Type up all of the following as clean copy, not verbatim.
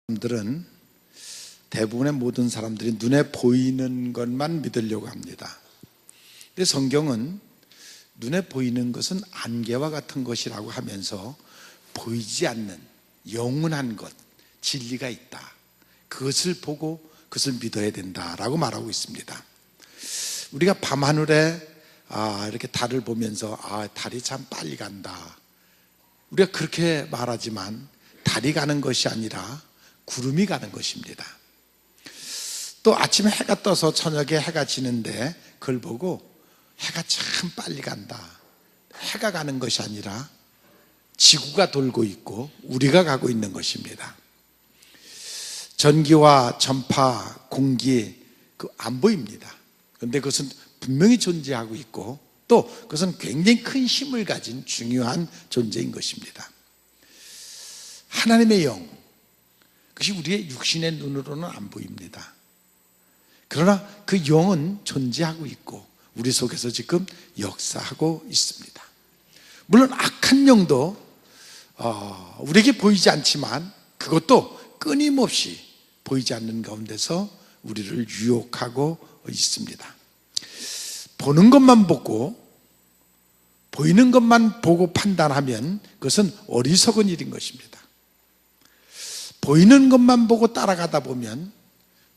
사람들은 대부분의 모든 사람들이 눈에 보이는 것만 믿으려고 합니다. 근데 성경은 눈에 보이는 것은 안개와 같은 것이라고 하면서 보이지 않는 영원한 것, 진리가 있다. 그것을 보고 그것을 믿어야 된다라고 말하고 있습니다. 우리가 밤하늘에 이렇게 달을 보면서 달이 참 빨리 간다. 우리가 그렇게 말하지만 달이 가는 것이 아니라 구름이 가는 것입니다. 또 아침에 해가 떠서 저녁에 해가 지는데 그걸 보고 해가 참 빨리 간다. 해가 가는 것이 아니라 지구가 돌고 있고 우리가 가고 있는 것입니다. 전기와 전파, 공기 안 보입니다. 그런데 그것은 분명히 존재하고 있고 또 그것은 굉장히 큰 힘을 가진 중요한 존재인 것입니다. 하나님의 영, 그것이 우리의 육신의 눈으로는 안 보입니다. 그러나 그 영은 존재하고 있고 우리 속에서 지금 역사하고 있습니다. 물론 악한 영도 우리에게 보이지 않지만 그것도 끊임없이 보이지 않는 가운데서 우리를 유혹하고 있습니다. 보는 것만 보고 보이는 것만 보고 판단하면 그것은 어리석은 일인 것입니다. 보이는 것만 보고 따라가다 보면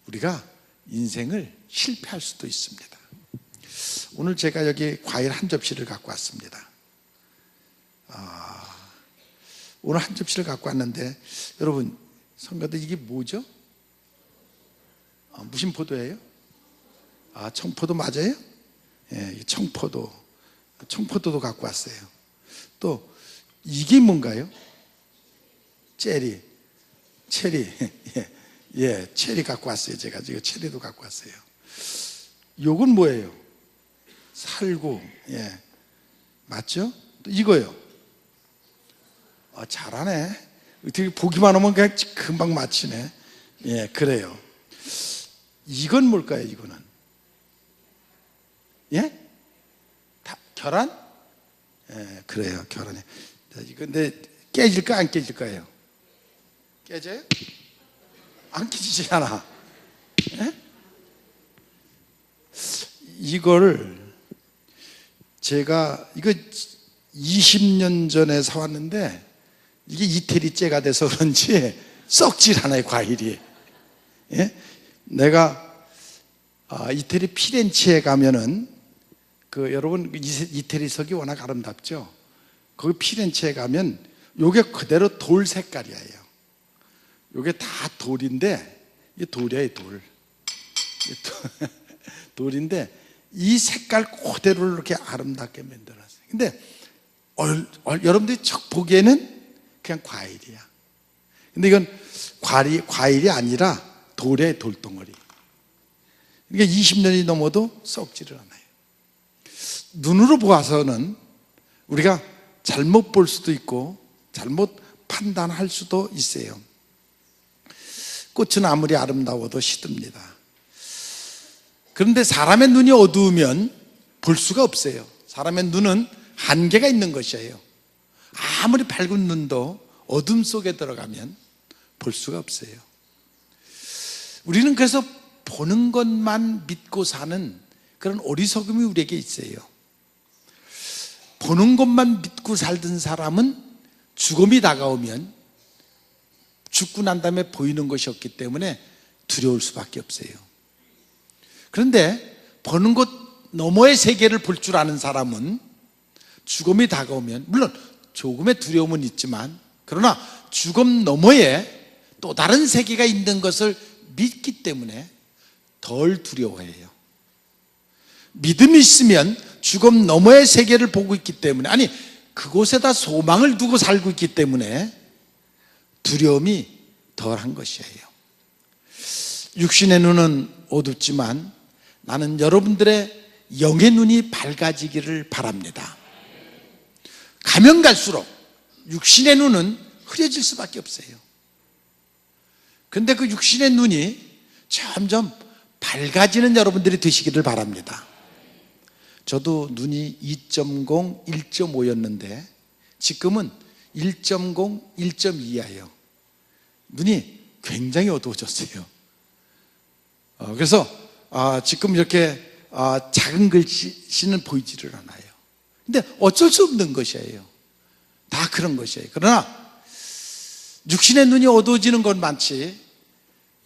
우리가 인생을 실패할 수도 있습니다. 오늘 제가 여기 과일 한 접시를 갖고 왔습니다. 오늘 한 접시를 갖고 왔는데 여러분 성도들 이게 뭐죠? 무슨 포도예요? 청포도 맞아요? 예, 청포도도 갖고 왔어요. 또 이게 뭔가요? 체리. 예, 체리 갖고 왔어요. 제가 지금 체리도 갖고 왔어요. 요건 뭐예요? 살구. 예, 맞죠? 또 이거요. 잘하네. 어떻게 보기만 하면 그냥 금방 맞히네. 예, 그래요. 이건 뭘까요? 이거는? 예? 계란? 예, 그래요. 계란이. 이거 근데 깨질까 안 깨질까요? 깨져요? 안 깨지잖아. 예? 이거를 제가 이거 20년 전에 사왔는데 이게 이태리째가 돼서 그런지 썩질 않아요, 과일이. 예? 내가 이태리 피렌체에 가면은 여러분 이태리석이 워낙 아름답죠. 거기 피렌체에 가면 요게 그대로 돌 색깔이에요. 요게 다 돌인데 이게 돌이에요, 돌. 돌인데 이 색깔 그대로 이렇게 아름답게 만들었어요. 근데 여러분들이 척 보기에는 그냥 과일이야. 근데 이건 과일이 아니라 돌의 돌덩어리. 그러니까 20년이 넘어도 썩지를 않아요. 눈으로 보아서는 우리가 잘못 볼 수도 있고 잘못 판단할 수도 있어요. 꽃은 아무리 아름다워도 시듭니다. 그런데 사람의 눈이 어두우면 볼 수가 없어요. 사람의 눈은 한계가 있는 것이에요. 아무리 밝은 눈도 어둠 속에 들어가면 볼 수가 없어요. 우리는 그래서 보는 것만 믿고 사는 그런 어리석음이 우리에게 있어요. 보는 것만 믿고 살던 사람은 죽음이 다가오면 죽고 난 다음에 보이는 것이 없기 때문에 두려울 수밖에 없어요. 그런데 보는 것 너머의 세계를 볼 줄 아는 사람은 죽음이 다가오면 물론 조금의 두려움은 있지만 그러나 죽음 너머에 또 다른 세계가 있는 것을 믿기 때문에 덜 두려워해요. 믿음이 있으면 죽음 너머의 세계를 보고 있기 때문에 그곳에다 소망을 두고 살고 있기 때문에 두려움이 덜한 것이에요. 육신의 눈은 어둡지만 나는 여러분들의 영의 눈이 밝아지기를 바랍니다. 가면 갈수록 육신의 눈은 흐려질 수밖에 없어요. 그런데 그 육신의 눈이 점점 밝아지는 여러분들이 되시기를 바랍니다. 저도 눈이 2.0, 1.5였는데 지금은 1.0, 1.2예요. 눈이 굉장히 어두워졌어요. 그래서 지금 이렇게 작은 글씨는 보이지를 않아요. 근데 어쩔 수 없는 것이에요. 다 그런 것이에요. 그러나 육신의 눈이 어두워지는 건 많지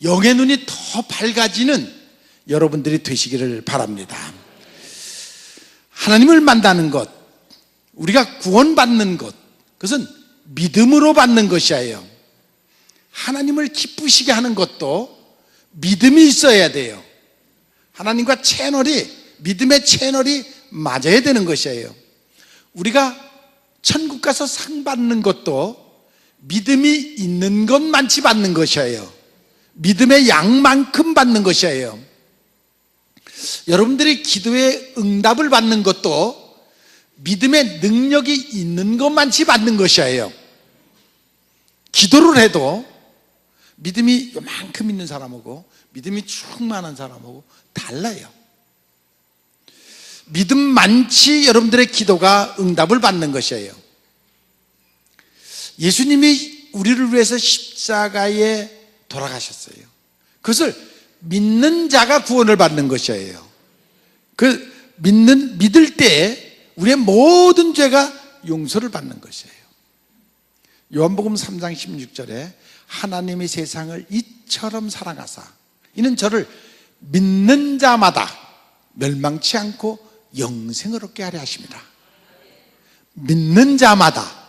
영의 눈이 더 밝아지는 여러분들이 되시기를 바랍니다. 하나님을 만나는 것, 우리가 구원받는 것, 그것은 믿음으로 받는 것이에요. 하나님을 기쁘시게 하는 것도 믿음이 있어야 돼요. 하나님과 믿음의 채널이 맞아야 되는 것이에요. 우리가 천국 가서 상 받는 것도 믿음이 있는 것만치 받는 것이에요. 믿음의 양만큼 받는 것이에요. 여러분들이 기도의 응답을 받는 것도 믿음의 능력이 있는 것만치 받는 것이에요. 기도를 해도 믿음이 요만큼 있는 사람하고 믿음이 충만한 사람하고 달라요. 믿음 많지 여러분들의 기도가 응답을 받는 것이에요. 예수님이 우리를 위해서 십자가에 돌아가셨어요. 그것을 믿는 자가 구원을 받는 것이에요. 믿을 때 우리의 모든 죄가 용서를 받는 것이에요. 요한복음 3장 16절에 하나님이 세상을 이처럼 사랑하사 이는 저를 믿는 자마다 멸망치 않고 영생을 얻게 하려 하십니다. 믿는 자마다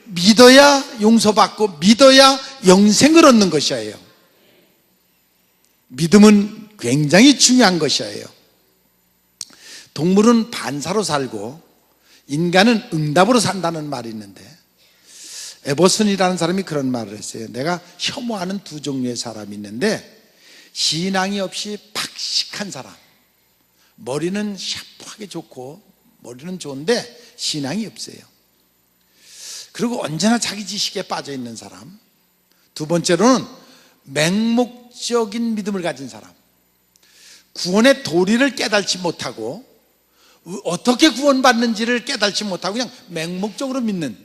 믿어야 용서받고 믿어야 영생을 얻는 것이에요. 믿음은 굉장히 중요한 것이에요. 동물은 반사로 살고 인간은 응답으로 산다는 말이 있는데 에버슨이라는 사람이 그런 말을 했어요. 내가 혐오하는 두 종류의 사람이 있는데 신앙이 없이 박식한 사람, 머리는 샤프하게 좋고 머리는 좋은데 신앙이 없어요. 그리고 언제나 자기 지식에 빠져 있는 사람, 두 번째로는 맹목적인 믿음을 가진 사람, 구원의 도리를 깨닫지 못하고 어떻게 구원받는지를 깨닫지 못하고 그냥 맹목적으로 믿는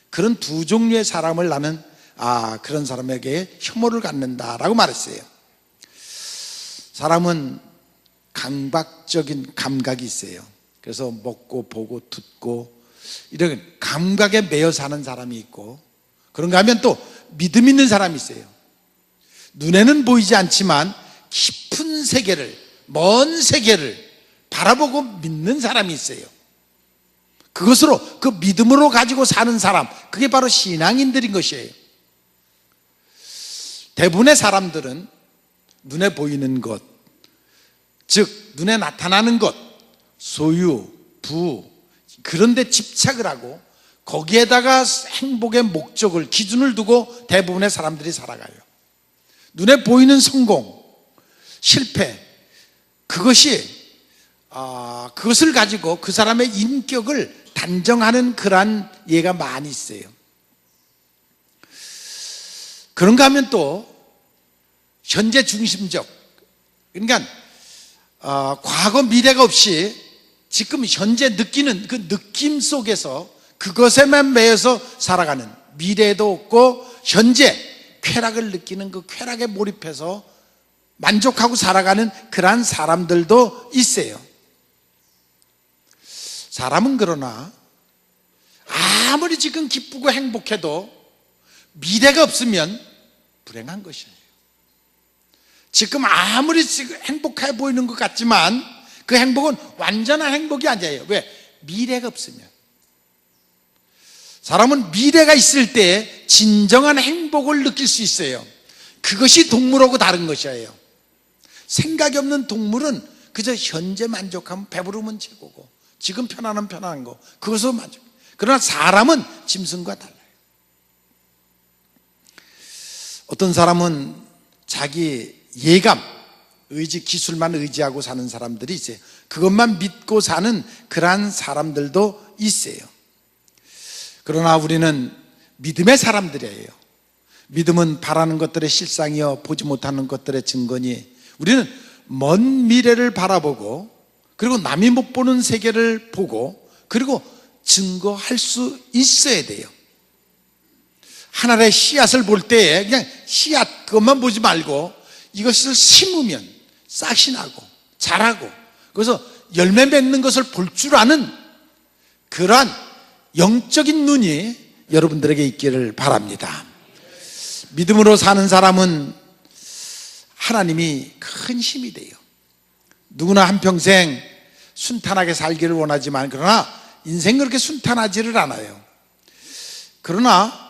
그런 두 종류의 사람을 나는 그런 사람에게 혐오를 갖는다라고 말했어요. 사람은 감각적인 감각이 있어요. 그래서 먹고 보고 듣고 이런 감각에 매여 사는 사람이 있고, 그런가 하면 또 믿음 있는 사람이 있어요. 눈에는 보이지 않지만 깊은 세계를, 먼 세계를 바라보고 믿는 사람이 있어요. 그것으로 그 믿음으로 가지고 사는 사람, 그게 바로 신앙인들인 것이에요. 대부분의 사람들은 눈에 보이는 것, 즉 눈에 나타나는 것, 소유, 부, 그런 데 집착을 하고 거기에다가 행복의 목적을, 기준을 두고 대부분의 사람들이 살아가요. 눈에 보이는 성공, 실패, 그것을 가지고 그 사람의 인격을 단정하는 그러한 예가 많이 있어요. 그런가 하면 또 현재 중심적, 그러니까 과거 미래가 없이 지금 현재 느끼는 그 느낌 속에서 그것에만 매여서 살아가는, 미래도 없고 현재 쾌락을 느끼는 그 쾌락에 몰입해서 만족하고 살아가는 그러한 사람들도 있어요. 사람은 그러나 아무리 지금 기쁘고 행복해도 미래가 없으면 불행한 것이에요. 지금 아무리 행복해 보이는 것 같지만 그 행복은 완전한 행복이 아니에요. 왜? 미래가 없으면. 사람은 미래가 있을 때 진정한 행복을 느낄 수 있어요. 그것이 동물하고 다른 것이에요. 생각이 없는 동물은 그저 현재 만족하면 배부르면 최고고, 지금 편안하면 편안한 거, 그것으로 만족. 그러나 사람은 짐승과 달라요. 어떤 사람은 자기 예감, 의지, 기술만 의지하고 사는 사람들이 있어요. 그것만 믿고 사는 그러한 사람들도 있어요. 그러나 우리는 믿음의 사람들이에요. 믿음은 바라는 것들의 실상이요 보지 못하는 것들의 증거니, 우리는 먼 미래를 바라보고 그리고 남이 못 보는 세계를 보고 그리고 증거할 수 있어야 돼요. 하나의 씨앗을 볼 때에 그냥 씨앗 그것만 보지 말고 이것을 심으면 싹이 나고 자라고 그래서 열매 맺는 것을 볼 줄 아는 그러한 영적인 눈이 여러분들에게 있기를 바랍니다. 믿음으로 사는 사람은 하나님이 큰 힘이 돼요. 누구나 한평생 순탄하게 살기를 원하지만 그러나 인생 그렇게 순탄하지를 않아요. 그러나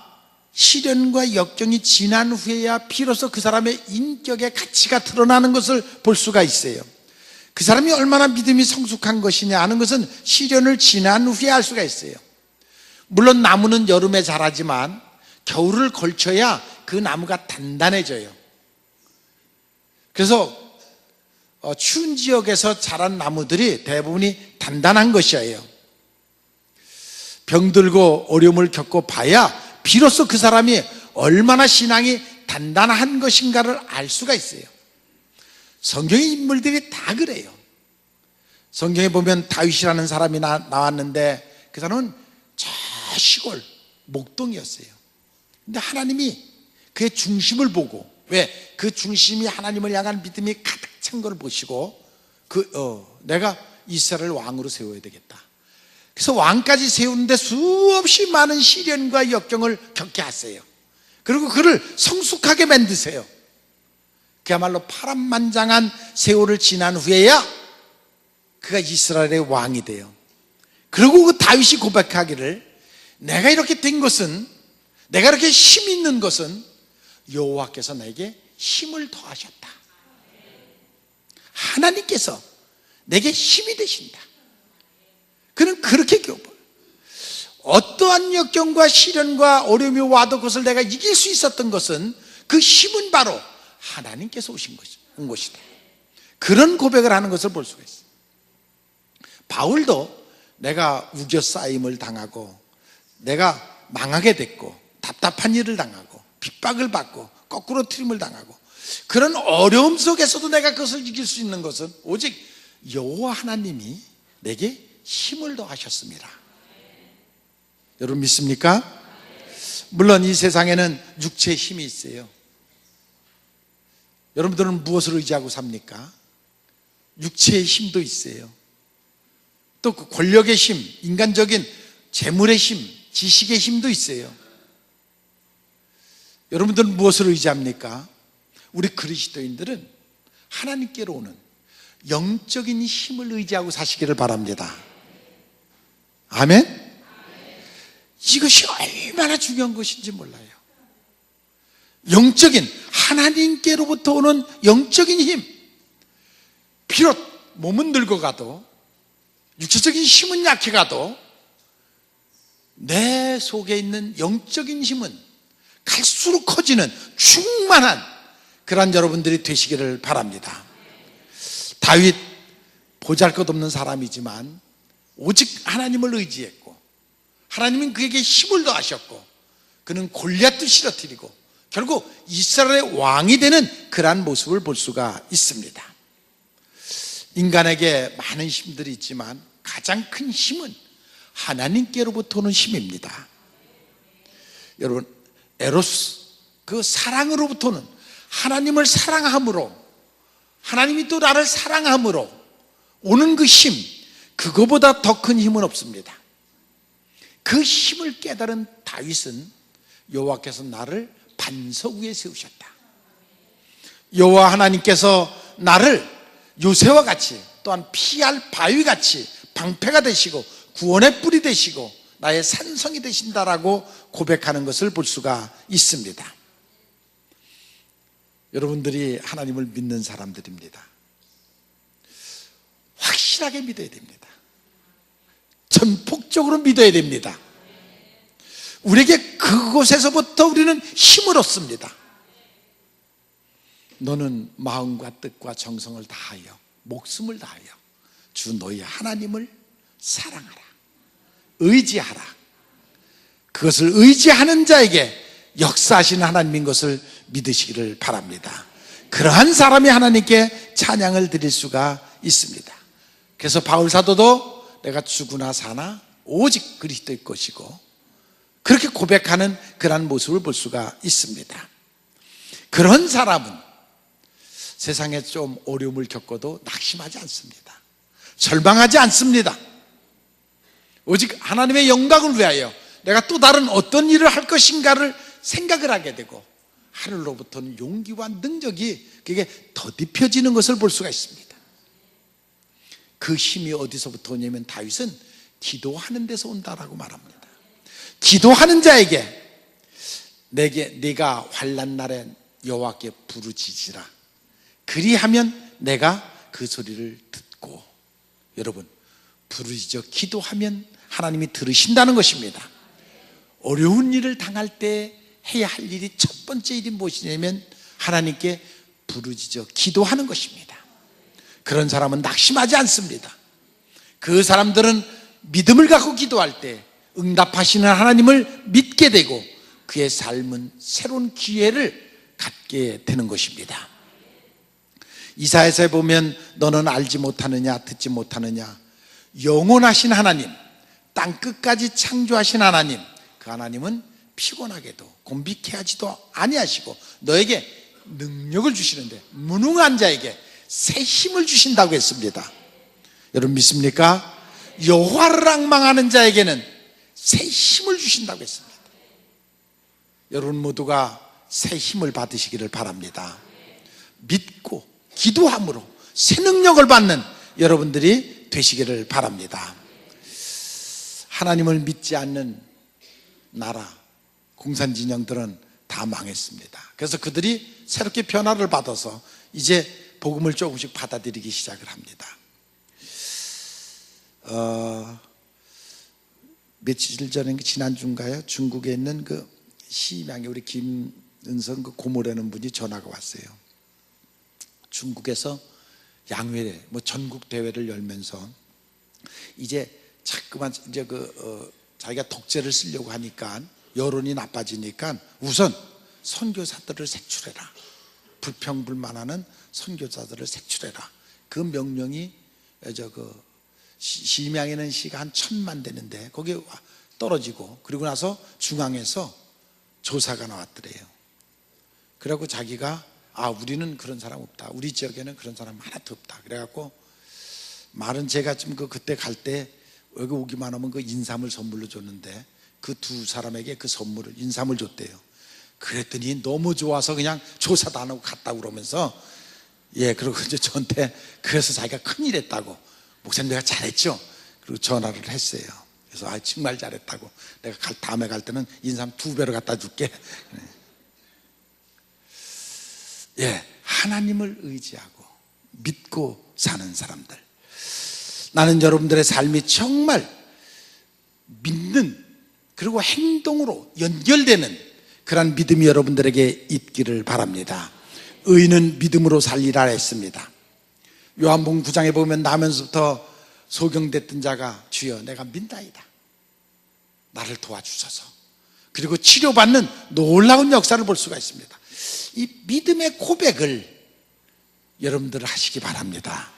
시련과 역경이 지난 후에야 비로소 그 사람의 인격의 가치가 드러나는 것을 볼 수가 있어요. 그 사람이 얼마나 믿음이 성숙한 것이냐 하는 것은 시련을 지난 후에 알 수가 있어요. 물론 나무는 여름에 자라지만 겨울을 걸쳐야 그 나무가 단단해져요. 그래서 추운 지역에서 자란 나무들이 대부분이 단단한 것이에요. 병들고 어려움을 겪고 봐야 비로소 그 사람이 얼마나 신앙이 단단한 것인가를 알 수가 있어요. 성경의 인물들이 다 그래요. 성경에 보면 다윗이라는 사람이 나왔는데 그 사람은 저 시골 목동이었어요. 근데 하나님이 그의 중심을 보고 왜? 그 중심이 하나님을 향한 믿음이 가득 찬 걸 보시고 내가 이스라엘 왕으로 세워야 되겠다. 그래서 왕까지 세우는데 수없이 많은 시련과 역경을 겪게 하세요. 그리고 그를 성숙하게 만드세요. 그야말로 파란만장한 세월을 지난 후에야 그가 이스라엘의 왕이 돼요. 그리고 그 다윗이 고백하기를 내가 이렇게 된 것은 내가 이렇게 힘 있는 것은 여호와께서 내게 힘을 더하셨다. 하나님께서 내게 힘이 되신다. 그는 그렇게 겪어요. 어떠한 역경과 시련과 어려움이 와도 그것을 내가 이길 수 있었던 것은 그 힘은 바로 하나님께서 온 것이다. 그런 고백을 하는 것을 볼 수가 있어요. 바울도 내가 우겨싸임을 당하고 내가 망하게 됐고 답답한 일을 당하고 핍박을 받고 거꾸로 트림을 당하고 그런 어려움 속에서도 내가 그것을 이길 수 있는 것은 오직 여호와 하나님이 내게 힘을 더하셨습니다. 여러분 믿습니까? 물론 이 세상에는 육체의 힘이 있어요. 여러분들은 무엇을 의지하고 삽니까? 육체의 힘도 있어요. 또 그 권력의 힘, 인간적인 재물의 힘, 지식의 힘도 있어요. 여러분들은 무엇을 의지합니까? 우리 그리스도인들은 하나님께로 오는 영적인 힘을 의지하고 사시기를 바랍니다. 아멘? 이것이 얼마나 중요한 것인지 몰라요. 영적인 하나님께로부터 오는 영적인 힘. 비록 몸은 늙어가도 육체적인 힘은 약해가도 내 속에 있는 영적인 힘은 갈수록 커지는 충만한 그런 여러분들이 되시기를 바랍니다. 다윗 보잘것없는 사람이지만 오직 하나님을 의지했고 하나님은 그에게 힘을 더하셨고 그는 골리앗도 쓰러뜨리고 결국 이스라엘의 왕이 되는 그러한 모습을 볼 수가 있습니다. 인간에게 많은 힘들이 있지만 가장 큰 힘은 하나님께로부터 오는 힘입니다. 여러분 에로스 그 사랑으로부터는 하나님을 사랑함으로 하나님이 또 나를 사랑함으로 오는 그 힘 그거보다 더 큰 힘은 없습니다. 그 힘을 깨달은 다윗은 여호와께서 나를 반석 위에 세우셨다. 여호와 하나님께서 나를 요새와 같이 또한 피할 바위 같이 방패가 되시고 구원의 뿔이 되시고 나의 산성이 되신다라고 고백하는 것을 볼 수가 있습니다. 여러분들이 하나님을 믿는 사람들입니다. 확실하게 믿어야 됩니다. 전폭적으로 믿어야 됩니다. 우리에게 그곳에서부터 우리는 힘을 얻습니다. 너는 마음과 뜻과 정성을 다하여 목숨을 다하여 주 너희 하나님을 사랑하라. 의지하라. 그것을 의지하는 자에게 역사하시는 하나님인 것을 믿으시기를 바랍니다. 그러한 사람이 하나님께 찬양을 드릴 수가 있습니다. 그래서 바울 사도도 내가 죽으나 사나 오직 그리스도의 것이고 그렇게 고백하는 그런 모습을 볼 수가 있습니다. 그런 사람은 세상에 좀 어려움을 겪어도 낙심하지 않습니다. 절망하지 않습니다. 오직 하나님의 영광을 위하여 내가 또 다른 어떤 일을 할 것인가를 생각을 하게 되고 하늘로부터는 용기와 능력이 그게 더딥혀지는 것을 볼 수가 있습니다. 그 힘이 어디서부터 오냐면 다윗은 기도하는 데서 온다라고 말합니다. 기도하는 자에게 네가 환난 날에 여호와께 부르짖으라. 그리하면 내가 그 소리를 듣고, 여러분 부르짖어 기도하면 하나님이 들으신다는 것입니다. 어려운 일을 당할 때 해야 할 일이 첫 번째 일이 무엇이냐면 하나님께 부르짖어 기도하는 것입니다. 그런 사람은 낙심하지 않습니다. 그 사람들은 믿음을 갖고 기도할 때 응답하시는 하나님을 믿게 되고 그의 삶은 새로운 기회를 갖게 되는 것입니다. 이사야서에 보면 너는 알지 못하느냐 듣지 못하느냐, 영원하신 하나님, 땅 끝까지 창조하신 하나님, 그 하나님은 피곤하게도 곤비케 하지도 아니하시고 너에게 능력을 주시는데 무능한 자에게 새 힘을 주신다고 했습니다. 여러분 믿습니까? 여호와를 앙망하는 자에게는 새 힘을 주신다고 했습니다. 여러분 모두가 새 힘을 받으시기를 바랍니다. 믿고 기도함으로 새 능력을 받는 여러분들이 되시기를 바랍니다. 하나님을 믿지 않는 나라, 공산진영들은 다 망했습니다. 그래서 그들이 새롭게 변화를 받아서 이제 복음을 조금씩 받아들이기 시작을 합니다. 며칠 전에 지난주인가요? 중국에 있는 그 시명의 우리 김은성 그 고모라는 분이 전화가 왔어요. 중국에서 양회 전국 대회를 열면서 이제 자꾸만 이제 자기가 독재를 쓰려고 하니까 여론이 나빠지니까 우선 선교사들을 색출해라. 불평불만하는 선교사들을 색출해라. 그 명령이 시명에는 시가 한 1,000만 되는데 거기에 떨어지고, 그리고 나서 중앙에서 조사가 나왔더래요. 그래갖고 자기가 우리는 그런 사람 없다. 우리 지역에는 그런 사람 하나도 없다. 그래갖고 말은 제가 좀 그때 갈 때 여기 오기만 하면 그 인삼을 선물로 줬는데 그 두 사람에게 그 선물을 인삼을 줬대요. 그랬더니 너무 좋아서 그냥 조사도 안 하고 갔다고 그러면서 그리고 이제 저한테 그래서 자기가 큰일 했다고, 목사님 내가 잘했죠? 그리고 전화를 했어요. 그래서 정말 잘했다고, 내가 다음에 갈 때는 인삼 2배로 갖다 줄게. 하나님을 의지하고 믿고 사는 사람들, 나는 여러분들의 삶이 정말 믿는 그리고 행동으로 연결되는 그런 믿음이 여러분들에게 있기를 바랍니다. 의인은 믿음으로 살리라 했습니다. 요한복음 9장에 보면 나면서부터 소경됐던 자가 주여 내가 믿나이다, 나를 도와주소서. 그리고 치료받는 놀라운 역사를 볼 수가 있습니다. 이 믿음의 고백을 여러분들 하시기 바랍니다.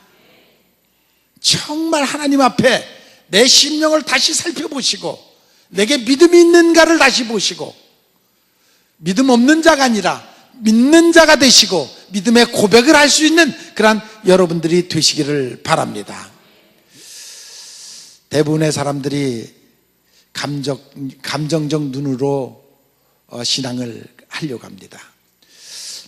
정말 하나님 앞에 내 심령을 다시 살펴보시고 내게 믿음이 있는가를 다시 보시고, 믿음 없는 자가 아니라 믿는 자가 되시고 믿음의 고백을 할 수 있는 그런 여러분들이 되시기를 바랍니다. 대부분의 사람들이 감정적 눈으로 신앙을 하려고 합니다.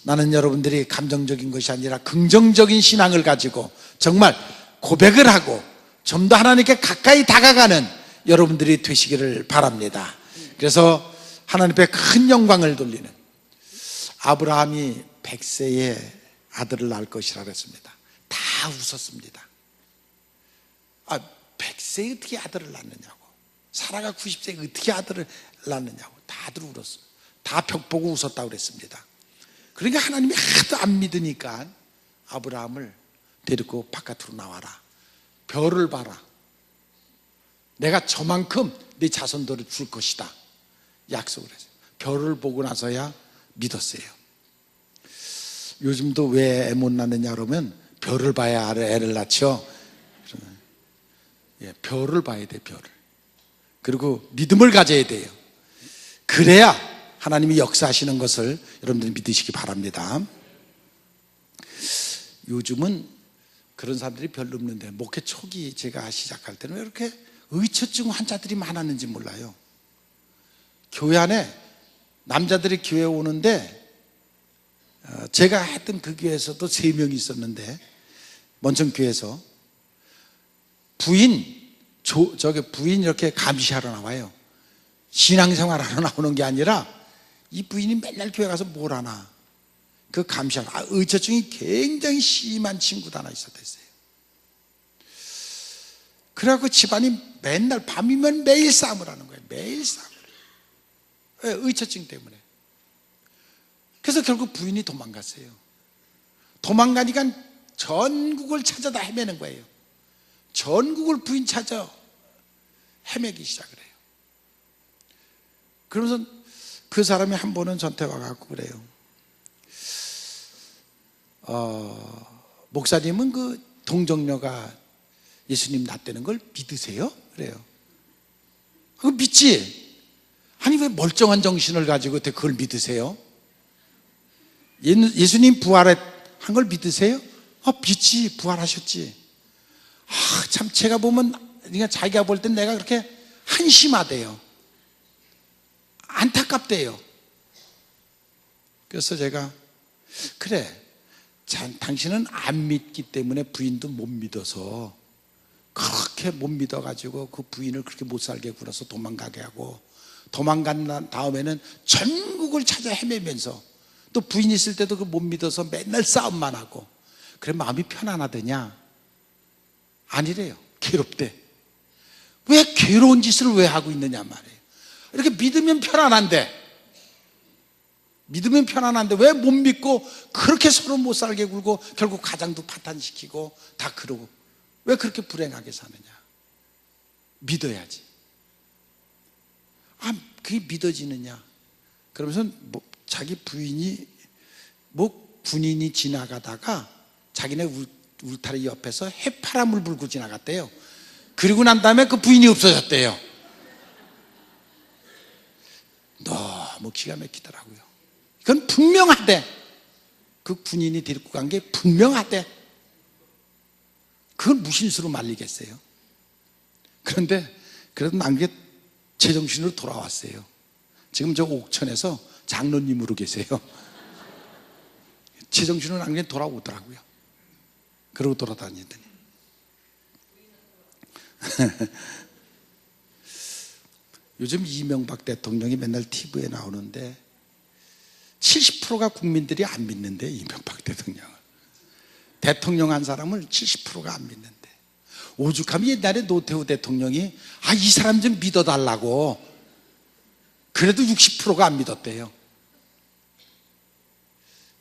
나는 여러분들이 감정적인 것이 아니라 긍정적인 신앙을 가지고 정말 고백을 하고 좀 더 하나님께 가까이 다가가는 여러분들이 되시기를 바랍니다. 그래서 하나님 앞에 큰 영광을 돌리는, 아브라함이 100세에 아들을 낳을 것이라고 했습니다. 다 웃었습니다. 100세에 어떻게 아들을 낳느냐고, 사라가 90세에 어떻게 아들을 낳느냐고 다들 울었어요. 다 벽 보고 웃었다고 그랬습니다. 그러니까 하나님이 하도 안 믿으니까 아브라함을 데리고 바깥으로 나와라, 별을 봐라, 내가 저만큼 네 자손들을 줄 것이다 약속을 했어요. 별을 보고 나서야 믿었어요. 요즘도 왜 애 못 낳느냐 그러면 별을 봐야 애를 낳죠. 별을 봐야 돼, 별을. 그리고 믿음을 가져야 돼요. 그래야 하나님이 역사하시는 것을 여러분들이 믿으시기 바랍니다. 요즘은 그런 사람들이 별로 없는데, 목회 초기 제가 시작할 때는 왜 이렇게 의처증 환자들이 많았는지 몰라요. 교회 안에 남자들이 교회에 오는데, 제가 했던 그 교회에서도 3명이 있었는데, 먼천교회에서 부인 이렇게 감시하러 나와요. 신앙생활하러 나오는 게 아니라 이 부인이 맨날 교회 가서 뭘 하나, 그 감시하러. 의처증이 굉장히 심한 친구도 하나 있었어요. 그래갖고 집안이 맨날 밤이면 매일 싸움을 하는 거예요. 매일 싸움을. 왜? 의처증 때문에. 그래서 결국 부인이 도망갔어요. 도망가니까 전국을 찾아다 헤매는 거예요. 전국을 부인 찾아 헤매기 시작을 해요. 그러면서 그 사람이 한 번은 저한테 와갖고 그래요. 목사님은 그 동정녀가 예수님 낫다는 걸 믿으세요? 그래요. 그거 믿지? 아니 왜 멀쩡한 정신을 가지고 그걸 믿으세요? 예수님 부활한 걸 믿으세요? 믿지. 부활하셨지. 참 제가 보면, 그러니까 자기가 볼 땐 내가 그렇게 한심하대요. 안타깝대요. 그래서 제가, 그래, 당신은 안 믿기 때문에 부인도 못 믿어서, 그렇게 못 믿어가지고 그 부인을 그렇게 못 살게 굴어서 도망가게 하고, 도망간 다음에는 전국을 찾아 헤매면서, 또 부인 있을 때도 그 못 믿어서 맨날 싸움만 하고, 그래 마음이 편안하더냐? 아니래요. 괴롭대. 왜 괴로운 짓을 왜 하고 있느냐 말이에요. 이렇게 믿으면 편안한데 왜 못 믿고 그렇게 서로 못 살게 굴고 결국 가정도 파탄시키고 다 그러고 왜 그렇게 불행하게 사느냐? 믿어야지. 그게 믿어지느냐? 그러면서 자기 부인이 군인이 지나가다가 자기네 울타리 옆에서 해파람을 불고 지나갔대요. 그리고 난 다음에 그 부인이 없어졌대요. 너무 기가 막히더라고요. 이건 분명하대. 그 군인이 데리고 간 게 분명하대. 그걸 무신수로 말리겠어요. 그런데 그래도 난 게 제정신으로 돌아왔어요. 지금 저 옥천에서 장로님으로 계세요. 제정신으로 난 게 돌아오더라고요. 그러고 돌아다니더니 요즘 이명박 대통령이 맨날 TV에 나오는데 70%가 국민들이 안 믿는데, 이명박 대통령을. 대통령 한 사람을 70%가 안 믿는데, 오죽하면 옛날에 노태우 대통령이 이 사람 좀 믿어달라고, 그래도 60%가 안 믿었대요.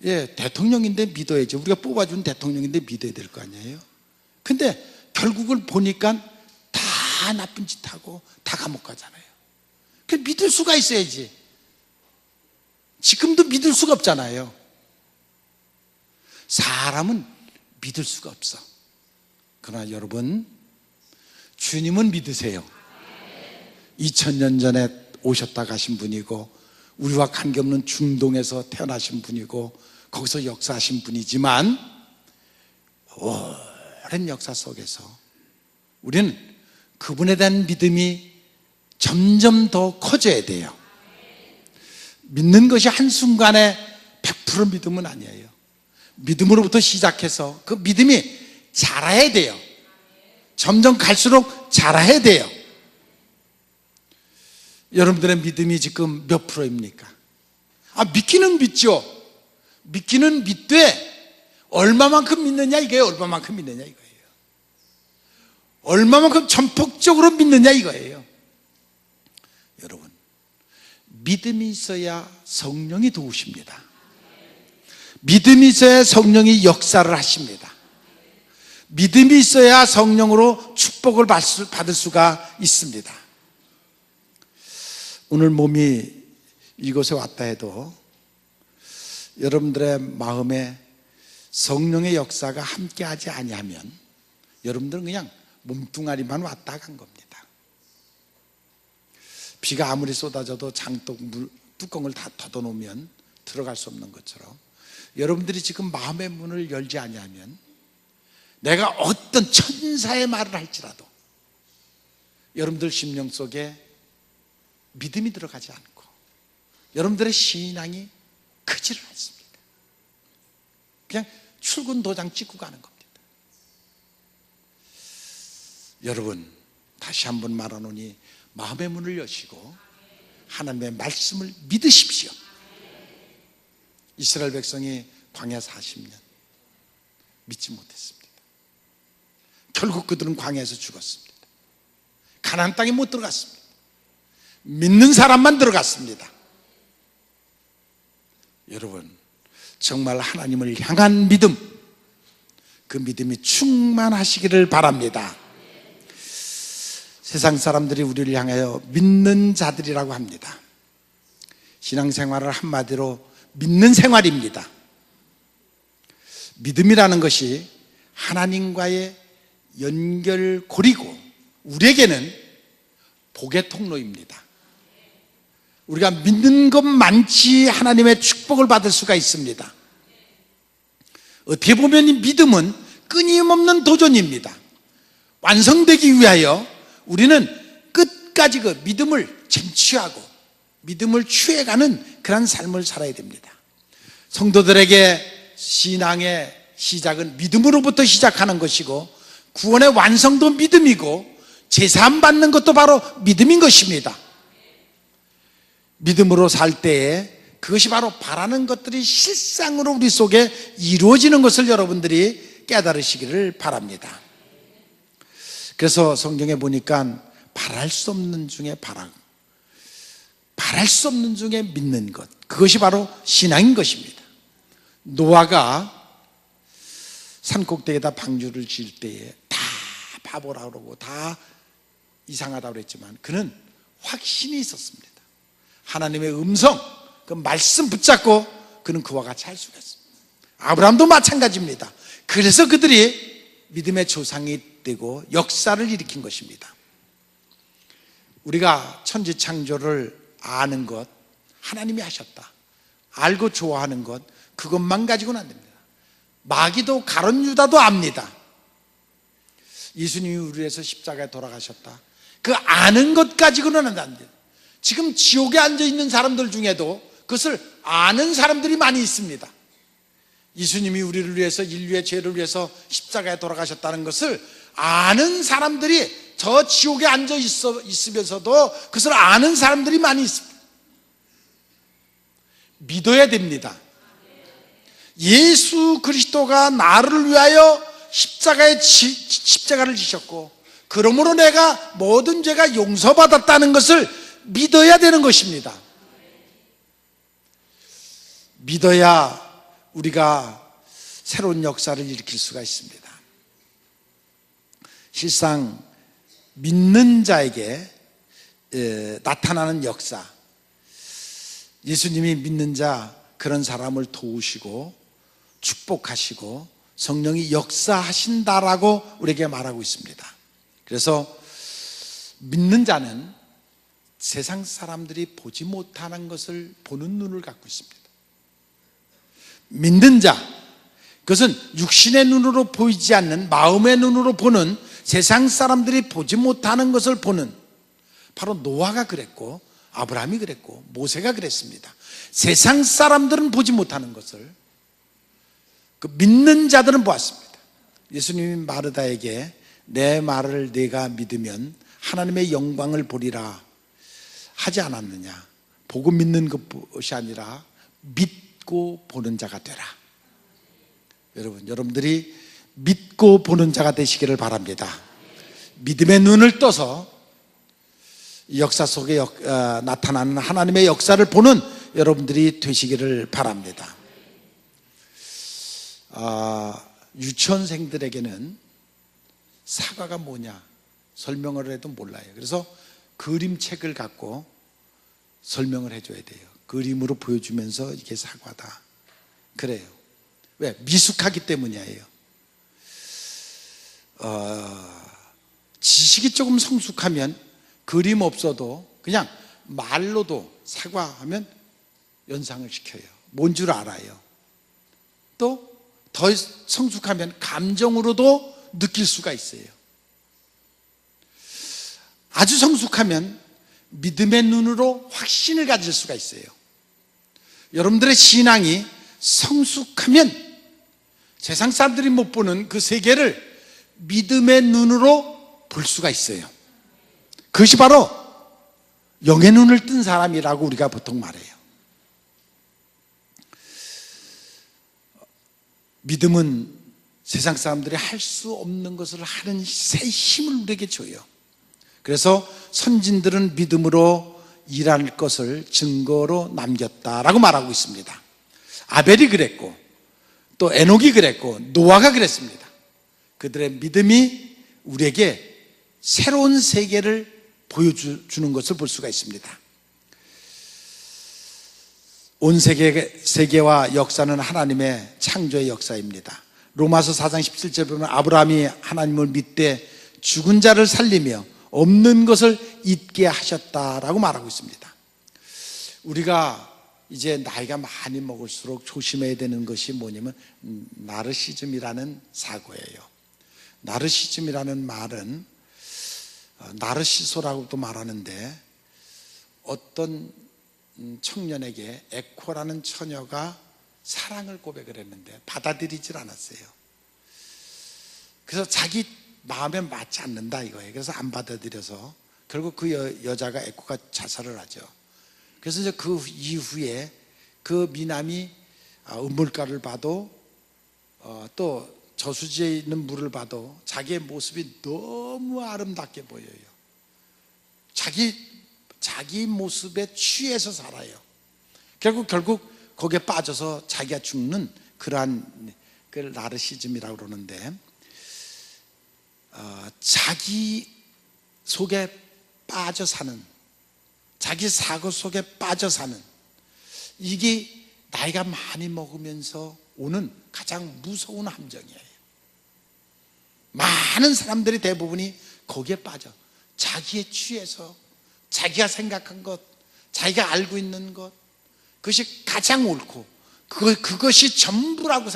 예, 대통령인데 믿어야죠. 우리가 뽑아준 대통령인데 믿어야 될 거 아니에요. 근데 결국을 보니까 다 나쁜 짓 하고 다 감옥 가잖아요. 그 믿을 수가 있어야지. 지금도 믿을 수가 없잖아요. 사람은 믿을 수가 없어. 그러나 여러분, 주님은 믿으세요. 2000년 전에 오셨다 가신 분이고, 우리와 관계없는 중동에서 태어나신 분이고, 거기서 역사하신 분이지만, 오랜 역사 속에서 우리는 그분에 대한 믿음이 점점 더 커져야 돼요. 믿는 것이 한순간에 100% 믿음은 아니에요. 믿음으로부터 시작해서 그 믿음이 자라야 돼요. 점점 갈수록 자라야 돼요. 여러분들의 믿음이 지금 몇 프로입니까? 믿기는 믿죠. 믿기는 믿되 얼마만큼 믿느냐 이거예요. 얼마만큼 믿느냐 이거예요. 얼마만큼 전폭적으로 믿느냐 이거예요. 여러분, 믿음이 있어야 성령이 도우십니다. 믿음이 있어야 성령이 역사를 하십니다. 믿음이 있어야 성령으로 축복을 받을 수가 있습니다. 오늘 몸이 이곳에 왔다 해도 여러분들의 마음에 성령의 역사가 함께하지 아니하면 여러분들은 그냥 몸뚱아리만 왔다 간 겁니다. 비가 아무리 쏟아져도 장독 뚜껑을 다 닫아놓으면 들어갈 수 없는 것처럼 여러분들이 지금 마음의 문을 열지 아니하면 내가 어떤 천사의 말을 할지라도 여러분들 심령 속에 믿음이 들어가지 않고 여러분들의 신앙이 크지를 않습니다. 그냥 출근 도장 찍고 가는 겁니다. 여러분, 다시 한번 말하노니 마음의 문을 여시고 하나님의 말씀을 믿으십시오. 이스라엘 백성이 광야 40년 믿지 못했습니다. 결국 그들은 광야에서 죽었습니다. 가나안 땅에 못 들어갔습니다. 믿는 사람만 들어갔습니다. 여러분, 정말 하나님을 향한 믿음, 그 믿음이 충만하시기를 바랍니다. 세상 사람들이 우리를 향하여 믿는 자들이라고 합니다. 신앙생활을 한마디로 믿는 생활입니다. 믿음이라는 것이 하나님과의 연결고리고 우리에게는 복의 통로입니다. 우리가 믿는 것만치 하나님의 축복을 받을 수가 있습니다. 어떻게 보면 이 믿음은 끊임없는 도전입니다. 완성되기 위하여 우리는 끝까지 그 믿음을 쟁취하고 믿음을 취해가는 그런 삶을 살아야 됩니다. 성도들에게 신앙의 시작은 믿음으로부터 시작하는 것이고 구원의 완성도 믿음이고 제사함 받는 것도 바로 믿음인 것입니다. 믿음으로 살 때에 그것이 바로 바라는 것들이 실상으로 우리 속에 이루어지는 것을 여러분들이 깨달으시기를 바랍니다. 그래서 성경에 보니까 바랄 수 없는 중에 바랄 수 없는 중에 믿는 것, 그것이 바로 신앙인 것입니다. 노아가 산꼭대기에다 방주를 지을 때에 다 바보라 그러고 다 이상하다고 그랬지만 그는 확신이 있었습니다. 하나님의 음성, 그 말씀 붙잡고 그는 그와 같이 할 수가 있습니다. 아브라함도 마찬가지입니다. 그래서 그들이 믿음의 조상이 되고 역사를 일으킨 것입니다. 우리가 천지창조를 아는 것, 하나님이 하셨다, 알고 좋아하는 것, 그것만 가지고는 안 됩니다. 마귀도 가룟 유다도 압니다. 예수님이 우리를 위해서 십자가에 돌아가셨다, 그 아는 것 가지고는 안 됩니다. 지금 지옥에 앉아있는 사람들 중에도 그것을 아는 사람들이 많이 있습니다. 예수님이 우리를 위해서, 인류의 죄를 위해서 십자가에 돌아가셨다는 것을 아는 사람들이, 저 지옥에 앉아 있으면서도 그것을 아는 사람들이 많이 있습니다. 믿어야 됩니다. 예수 그리스도가 나를 위하여 십자가를 지셨고 그러므로 내가 모든 죄가 용서받았다는 것을 믿어야 되는 것입니다. 믿어야 우리가 새로운 역사를 일으킬 수가 있습니다. 실상 믿는 자에게 나타나는 역사, 예수님이 믿는 자, 그런 사람을 도우시고 축복하시고 성령이 역사하신다라고 우리에게 말하고 있습니다. 그래서 믿는 자는 세상 사람들이 보지 못하는 것을 보는 눈을 갖고 있습니다. 믿는 자, 그것은 육신의 눈으로 보이지 않는 마음의 눈으로 보는, 세상 사람들이 보지 못하는 것을 보는, 바로 노아가 그랬고 아브라함이 그랬고 모세가 그랬습니다. 세상 사람들은 보지 못하는 것을 그 믿는 자들은 보았습니다. 예수님이 마르다에게 내 말을 네가 믿으면 하나님의 영광을 보리라 하지 않았느냐. 보고 믿는 것이 아니라 믿고 보는 자가 되라. 여러분들이 믿고 보는 자가 되시기를 바랍니다. 믿음의 눈을 떠서 역사 속에 나타나는 하나님의 역사를 보는 여러분들이 되시기를 바랍니다. 유치원생들에게는 사과가 뭐냐 설명을 해도 몰라요. 그래서 그림책을 갖고 설명을 해줘야 돼요. 그림으로 보여주면서 이게 사과다 그래요. 왜? 미숙하기 때문이에요. 지식이 조금 성숙하면 그림 없어도 그냥 말로도 사과하면 연상을 시켜요. 뭔 줄 알아요. 또 더 성숙하면 감정으로도 느낄 수가 있어요. 아주 성숙하면 믿음의 눈으로 확신을 가질 수가 있어요. 여러분들의 신앙이 성숙하면 세상 사람들이 못 보는 그 세계를 믿음의 눈으로 볼 수가 있어요. 그것이 바로 영의 눈을 뜬 사람이라고 우리가 보통 말해요. 믿음은 세상 사람들이 할 수 없는 것을 하는 새 힘을 우리에게 줘요. 그래서 선진들은 믿음으로 일할 것을 증거로 남겼다라고 말하고 있습니다. 아벨이 그랬고 또 에녹이 그랬고 노아가 그랬습니다. 그들의 믿음이 우리에게 새로운 세계를 보여주는 것을 볼 수가 있습니다. 온 세계와 역사는 하나님의 창조의 역사입니다. 로마서 4장 17절에 보면 아브라함이 하나님을 믿되 죽은 자를 살리며 없는 것을 잊게 하셨다라고 말하고 있습니다. 우리가 이제 나이가 많이 먹을수록 조심해야 되는 것이 뭐냐면 나르시즘이라는 사고예요. 나르시즘이라는 말은 나르시소라고도 말하는데 어떤 청년에게 에코라는 처녀가 사랑을 고백을 했는데 받아들이질 않았어요. 그래서 자기 마음에 맞지 않는다 이거예요. 그래서 안 받아들여서 결국 그 여자가 에코가 자살을 하죠. 그래서 이제 그 이후에 그 미남이 음물가를 봐도 또 저수지에 있는 물을 봐도 자기의 모습이 너무 아름답게 보여요. 자기 모습에 취해서 살아요. 결국 거기에 빠져서 자기가 죽는 그러한 그걸 나르시즘이라고 그러는데 자기 속에 빠져 사는, 자기 사고 속에 빠져 사는, 이게 나이가 많이 먹으면서 오는 가장 무서운 함정이에요. 많은 사람들이 대부분이 거기에 빠져 자기에 취해서 자기가 생각한 것, 자기가 알고 있는 것, 그것이 가장 옳고 그것이 전부라고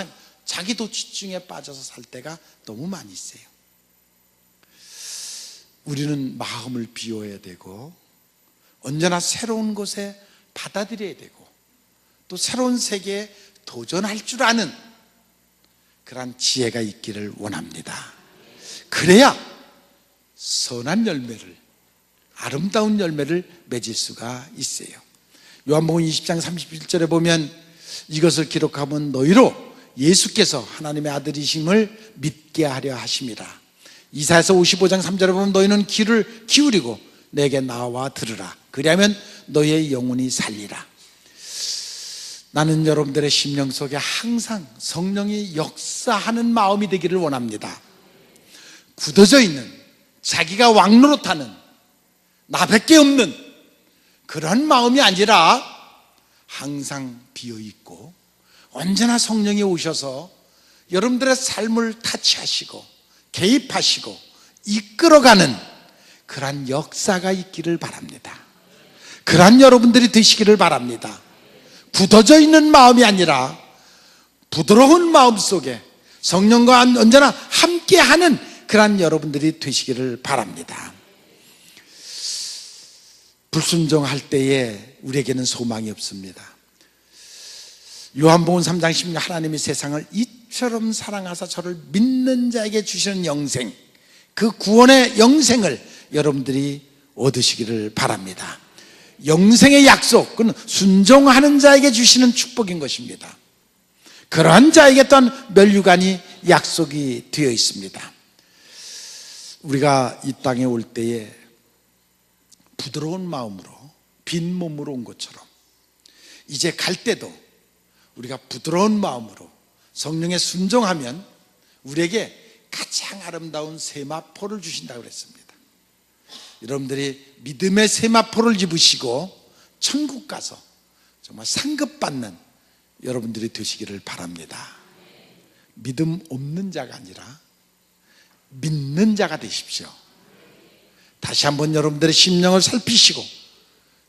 자기 도취증에 빠져서 살 때가 너무 많이 있어요. 우리는 마음을 비워야 되고 언제나 새로운 곳에 받아들여야 되고 또 새로운 세계에 도전할 줄 아는 그러한 지혜가 있기를 원합니다. 그래야 선한 열매를, 아름다운 열매를 맺을 수가 있어요. 요한복음 20장 31절에 보면 이것을 기록하면 너희로 예수께서 하나님의 아들이심을 믿게 하려 하심이라. 이사야서 55장 3절에 보면 너희는 귀를 기울이고 내게 나와 들으라. 그리하면 너희의 영혼이 살리라. 나는 여러분들의 심령 속에 항상 성령이 역사하는 마음이 되기를 원합니다. 굳어져 있는, 자기가 왕노릇하는, 나밖에 없는 그런 마음이 아니라 항상 비어있고 언제나 성령이 오셔서 여러분들의 삶을 타치하시고 개입하시고 이끌어가는 그러한 역사가 있기를 바랍니다. 그러한 여러분들이 되시기를 바랍니다. 굳어져 있는 마음이 아니라 부드러운 마음 속에 성령과 언제나 함께하는 그러한 여러분들이 되시기를 바랍니다. 불순종할 때에 우리에게는 소망이 없습니다. 요한복음 3장 16절 하나님이 세상을 이처럼 사랑하사 저를 믿는 자에게 주시는 영생, 그 구원의 영생을 여러분들이 얻으시기를 바랍니다. 영생의 약속, 그건 순종하는 자에게 주시는 축복인 것입니다. 그러한 자에게 또한 멸류관이 약속이 되어 있습니다. 우리가 이 땅에 올 때에 부드러운 마음으로 빈 몸으로 온 것처럼 이제 갈 때도 우리가 부드러운 마음으로 성령에 순종하면 우리에게 가장 아름다운 세마포를 주신다고 그랬습니다. 여러분들이 믿음의 세마포를 입으시고 천국 가서 정말 상급받는 여러분들이 되시기를 바랍니다. 믿음 없는 자가 아니라 믿는 자가 되십시오. 다시 한번 여러분들의 심령을 살피시고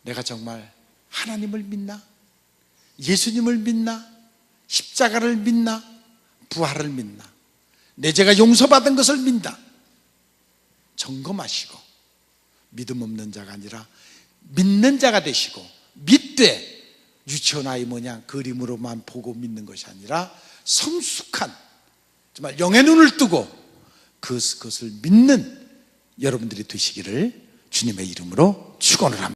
내가 정말 하나님을 믿나? 예수님을 믿나? 십자가를 믿나? 부활을 믿나? 내 죄가 용서받은 것을 믿나? 점검하시고 믿음 없는 자가 아니라 믿는 자가 되시고, 믿되 유치원 아이 모양 그림으로만 보고 믿는 것이 아니라 성숙한, 정말 영의 눈을 뜨고 그것을 믿는 여러분들이 되시기를 주님의 이름으로 축원을 합니다.